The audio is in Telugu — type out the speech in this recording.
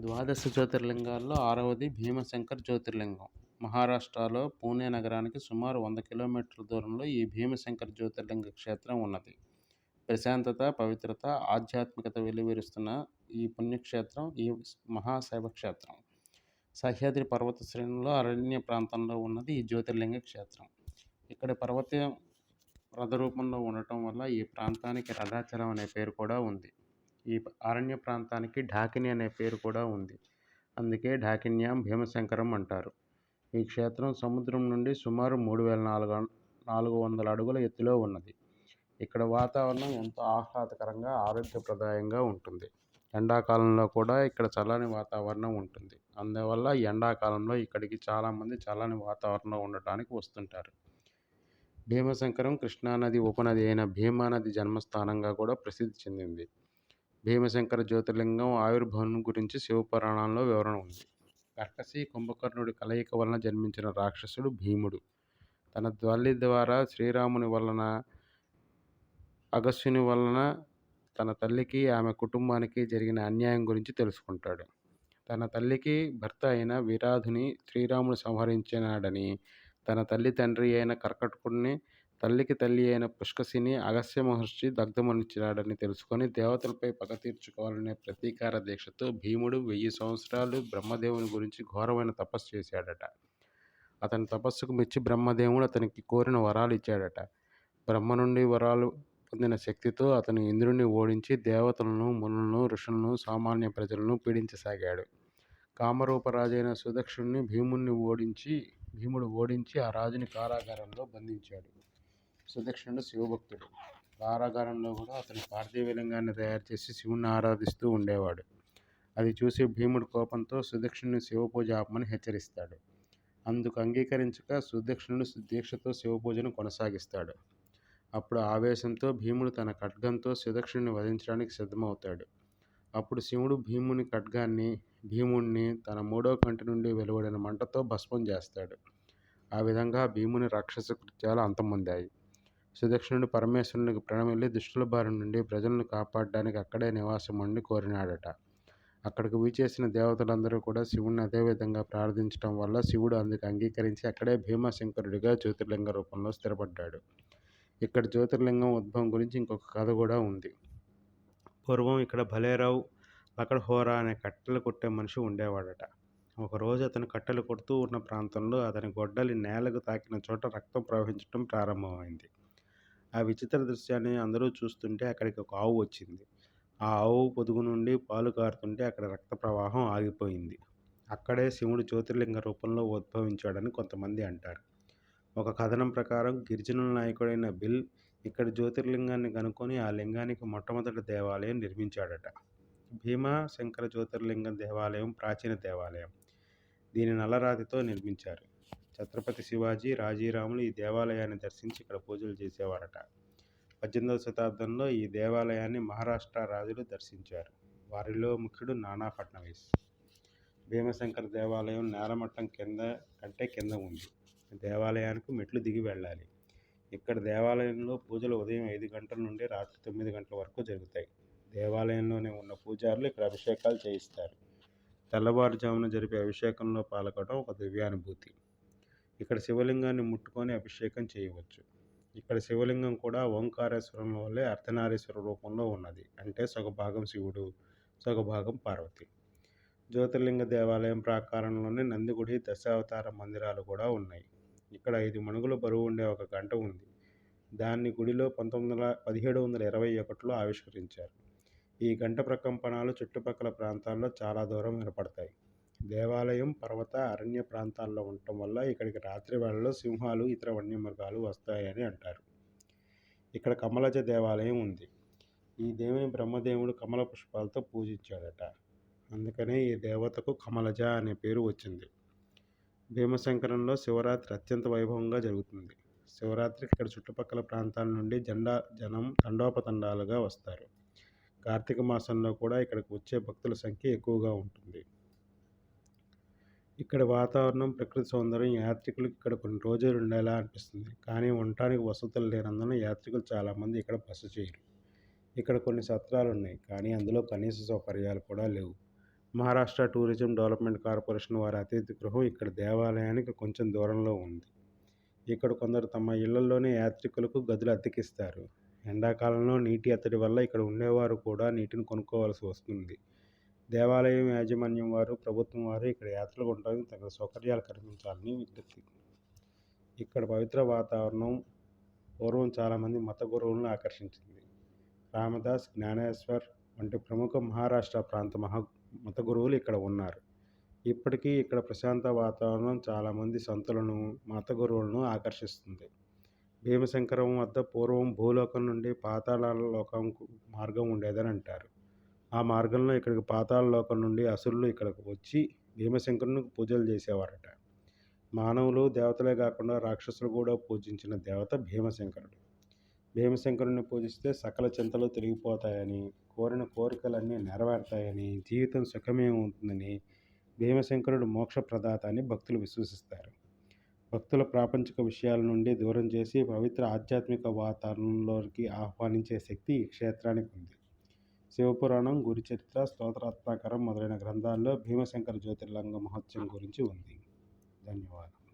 ద్వాదశ జ్యోతిర్లింగాల్లో ఆరవది భీమశంకర్ జ్యోతిర్లింగం. మహారాష్ట్రలో పూణే నగరానికి సుమారు 100 కిలోమీటర్ల దూరంలో ఈ భీమశంకర్ జ్యోతిర్లింగ క్షేత్రం ఉన్నది. ప్రశాంతత, పవిత్రత, ఆధ్యాత్మికత వెల్లివిరుస్తున్న ఈ పుణ్యక్షేత్రం మహాశైవ క్షేత్రం. సహ్యాద్రి పర్వత శ్రేణుల్లో అరణ్య ప్రాంతంలో ఉన్నది ఈ జ్యోతిర్లింగ క్షేత్రం. ఇక్కడ పర్వతం రథరూపంలో ఉండటం వల్ల ఈ ప్రాంతానికి రథాచలం అనే పేరు కూడా ఉంది. ఈ అరణ్య ప్రాంతానికి ఢాకిని అనే పేరు కూడా ఉంది. అందుకే ఢాకిన్యాం భీమశంకరం అంటారు. ఈ క్షేత్రం సముద్రం నుండి సుమారు 3400 అడుగుల ఎత్తులో ఉన్నది. ఇక్కడ వాతావరణం ఎంతో ఆహ్లాదకరంగా, ఆరోగ్యప్రదాయంగా ఉంటుంది. ఎండాకాలంలో కూడా ఇక్కడ చల్లని వాతావరణం ఉంటుంది. అందువల్ల ఈ ఎండాకాలంలో ఇక్కడికి చాలామంది చల్లని వాతావరణంలో ఉండటానికి వస్తుంటారు. భీమశంకరం కృష్ణానది ఉపనది అయిన భీమానది జన్మస్థానంగా కూడా ప్రసిద్ధి చెందింది. భీమశంకర జ్యోతిర్లింగం ఆవిర్భావం గురించి శివపురాణంలో వివరణ ఉంది. కర్కసి, కుంభకర్ణుడి కలయిక వలన జన్మించిన రాక్షసుడు భీముడు తన తల్లి ద్వారా శ్రీరాముని వలన, అగస్త్యుని వలన తన తల్లికి, ఆమె కుటుంబానికి జరిగిన అన్యాయం గురించి తెలుసుకుంటాడు. తన తల్లికి భర్త అయిన విరాధుని శ్రీరాముడు సంహరించినాడని, తన తల్లి తండ్రి అయిన కర్కటకుడిని, తల్లికి తల్లి అయిన పుష్కసిని అగస్త్య మహర్షి దగ్ధమనిచ్చినాడని తెలుసుకొని దేవతలపై పగ తీర్చుకోవాలనే ప్రతీకార దీక్షతో భీముడు 1000 సంవత్సరాలు బ్రహ్మదేవుని గురించి ఘోరమైన తపస్సు చేశాడట. అతని తపస్సుకు మెచ్చి బ్రహ్మదేవుడు అతనికి కోరిన వరాలు ఇచ్చాడట. బ్రహ్మ నుండి వరాలు పొందిన శక్తితో అతను ఇంద్రుడిని ఓడించి దేవతలను, మునులను, ఋషులను, సామాన్య ప్రజలను పీడించసాగాడు. కామరూపరాజైన సుదక్షుడిని భీముడు ఓడించి ఆ రాజుని కారాగారంలో బంధించాడు. సుదక్షిణుడు శివభక్తుడు. కారాగారంలో కూడా అతను పార్థివలింగాన్ని తయారు చేసి శివుణ్ణి ఆరాధిస్తూ ఉండేవాడు. అది చూసి భీముడు కోపంతో సుదక్షిణుని శివపూజ ఆపమని హెచ్చరిస్తాడు. అందుకు అంగీకరించక సుదక్షిణుడు దీక్షతో శివపూజను కొనసాగిస్తాడు. అప్పుడు ఆవేశంతో భీముడు తన ఖడ్గంతో సుదక్షిణుని వధించడానికి సిద్ధమవుతాడు. అప్పుడు శివుడు భీముణ్ణి తన 3వ కంటి నుండి వెలువడిన మంటతో భస్మం చేస్తాడు. ఆ విధంగా భీముని రాక్షస కృత్యాలు అంతమొందాయి. సుదక్షిణుడు పరమేశ్వరునికి ప్రణమిల్లి దుష్టుల బారి నుండి ప్రజలను కాపాడడానికి అక్కడే నివాసం ఉండి కోరినాడట. అక్కడికి విచ్చేసిన దేవతలందరూ కూడా శివుణ్ణి అదే విధంగా ప్రార్థించడం వల్ల శివుడు అందుకు అంగీకరించి అక్కడే భీమశంకరుడిగా జ్యోతిర్లింగ రూపంలో స్థిరపడ్డాడు. ఇక్కడ జ్యోతిర్లింగం ఉద్భవం గురించి ఇంకొక కథ కూడా ఉంది. పూర్వం ఇక్కడ భలేరావు లకడ్హోరా అనే కట్టెలు కొట్టే మనిషి ఉండేవాడట. ఒకరోజు అతను కట్టెలు కొడుతూ ఉన్న ప్రాంతంలో అతని గొడ్డలి నేలకు తాకిన చోట రక్తం ప్రవహించడం ప్రారంభమైంది. ఆ విచిత్ర దృశ్యాన్ని అందరూ చూస్తుంటే అక్కడికి ఒక ఆవు వచ్చింది. ఆ ఆవు పొదుగు నుండి పాలు కారుతుంటే అక్కడ రక్త ప్రవాహం ఆగిపోయింది. అక్కడే శివుడు జ్యోతిర్లింగ రూపంలో ఉద్భవించాడని కొంతమంది అంటారు. ఒక కథనం ప్రకారం గిరిజనుల నాయకుడైన బిల్ ఇక్కడ జ్యోతిర్లింగాన్ని కనుక్కొని ఆ లింగానికి మొట్టమొదటి దేవాలయం నిర్మించాడట. భీమశంకర జ్యోతిర్లింగ దేవాలయం ప్రాచీన దేవాలయం. దీని నల్లరాతితో నిర్మించారు. ఛత్రపతి శివాజీ, రాజీరాములు ఈ దేవాలయాన్ని దర్శించి ఇక్కడ పూజలు చేసేవారట. 18వ శతాబ్దంలో ఈ దేవాలయాన్ని మహారాష్ట్ర రాజులు దర్శించారు. వారిలో ముఖ్యుడు నానా ఫడ్నవీస్. భీమశంకర దేవాలయం నేలమట్టం కంటే కింద ఉంది. దేవాలయానికి మెట్లు దిగి వెళ్ళాలి. ఇక్కడ దేవాలయంలో పూజలు ఉదయం 5 గంటల నుండి రాత్రి 9 గంటల వరకు జరుగుతాయి. దేవాలయంలోనే ఉన్న పూజారులు ఇక్కడ అభిషేకాలు చేయిస్తారు. తెల్లవారుజామున జరిపే అభిషేకంలో పాల్గొనడం ఒక దివ్యానుభూతి. ఇక్కడ శివలింగాన్ని ముట్టుకొని అభిషేకం చేయవచ్చు. ఇక్కడ శివలింగం కూడా ఓంకారేశ్వరం వల్లే అర్ధనారీశ్వర రూపంలో ఉన్నది. అంటే సగభాగం శివుడు, సగభాగం పార్వతి. జ్యోతిర్లింగ దేవాలయం ప్రాకారంలోనే నందిగుడి, దశావతార మందిరాలు కూడా ఉన్నాయి. ఇక్కడ 5 మణుగుల బరువు ఉండే ఒక గంట ఉంది. దాన్ని గుడిలో 1721లో ఆవిష్కరించారు. ఈ గంట ప్రకంపనాలు చుట్టుపక్కల ప్రాంతాల్లో చాలా దూరం వినపడతాయి. దేవాలయం పర్వత, అరణ్య ప్రాంతాల్లో ఉండటం వల్ల ఇక్కడికి రాత్రి వేళల్లో సింహాలు, ఇతర వన్యమృగాలు వస్తాయని అంటారు. ఇక్కడ కమలజ దేవాలయం ఉంది. ఈ దేవిని బ్రహ్మదేవుడు కమల పుష్పాలతో పూజించాడట. అందుకనే ఈ దేవతకు కమలజ అనే పేరు వచ్చింది. భీమశంకరంలో శివరాత్రి అత్యంత వైభవంగా జరుగుతుంది. శివరాత్రికి ఇక్కడ చుట్టుపక్కల ప్రాంతాల నుండి జనం తండోపతండాలుగా వస్తారు. కార్తీక మాసంలో కూడా ఇక్కడికి వచ్చే భక్తుల సంఖ్య ఎక్కువగా ఉంటుంది. ఇక్కడ వాతావరణం, ప్రకృతి సౌందర్యం యాత్రికులకు ఇక్కడ కొన్ని రోజులు ఉండేలా అనిపిస్తుంది. కానీ ఉండటానికి వసతులు లేనందున యాత్రికులు చాలామంది ఇక్కడ బస చేయరు. ఇక్కడ కొన్ని సత్రాలు ఉన్నాయి, కానీ అందులో కనీస సౌకర్యాలు కూడా లేవు. మహారాష్ట్ర టూరిజం డెవలప్మెంట్ కార్పొరేషన్ వారి అతిథి గృహం ఇక్కడ దేవాలయానికి కొంచెం దూరంలో ఉంది. ఇక్కడ కొందరు తమ ఇళ్లలోనే యాత్రికులకు గదులు అద్దెకిస్తారు. ఎండాకాలంలో నీటి ఎద్దడి వల్ల ఇక్కడ ఉండేవారు కూడా నీటిని కొనుక్కోవాల్సి వస్తుంది. దేవాలయం యాజమాన్యం వారు, ప్రభుత్వం వారు ఇక్కడ యాత్రికులు ఉండడానికి తగిన సౌకర్యాలు కల్పించాలని విజ్ఞప్తి. ఇక్కడ పవిత్ర వాతావరణం పూర్వం చాలామంది మత గురువులను ఆకర్షించింది. రామదాస్, జ్ఞానేశ్వర్ వంటి ప్రముఖ మహారాష్ట్ర ప్రాంత మత గురువులు ఇక్కడ ఉన్నారు. ఇప్పటికీ ఇక్కడ ప్రశాంత వాతావరణం చాలామంది సంతులను, మత గురువులను ఆకర్షిస్తుంది. భీమశంకరం వద్ద పూర్వం భూలోకం నుండి పాతాళ లోకంకు మార్గం ఉండేదని అంటారు. ఆ మార్గంలో ఇక్కడికి పాతాళ లోకం నుండి అసురులు ఇక్కడికి వచ్చి భీమశంకరునికి పూజలు చేసేవారట. మానవులు, దేవతలే కాకుండా రాక్షసులు కూడా పూజించిన దేవత భీమశంకరుడు. భీమశంకరుని పూజిస్తే సకల చింతలు తిరిగిపోతాయని, కోరిన కోరికలన్నీ నెరవేరుతాయని, జీవితం సుఖమే ఉంటుందని, భీమశంకరుడు మోక్ష ప్రదాత అని భక్తులు విశ్వసిస్తారు. భక్తుల ప్రాపంచిక విషయాల నుండి దూరం చేసి పవిత్ర ఆధ్యాత్మిక వాతావరణంలోకి ఆహ్వానించే శక్తి ఈ క్షేత్రానికి ఉంది. శివపురాణం, గురుచరిత్ర, స్తోత్రరత్నాకరం మొదలైన గ్రంథాల్లో భీమశంకర జ్యోతిర్లింగ మహత్యం గురించి ఉంది. ధన్యవాదాలు.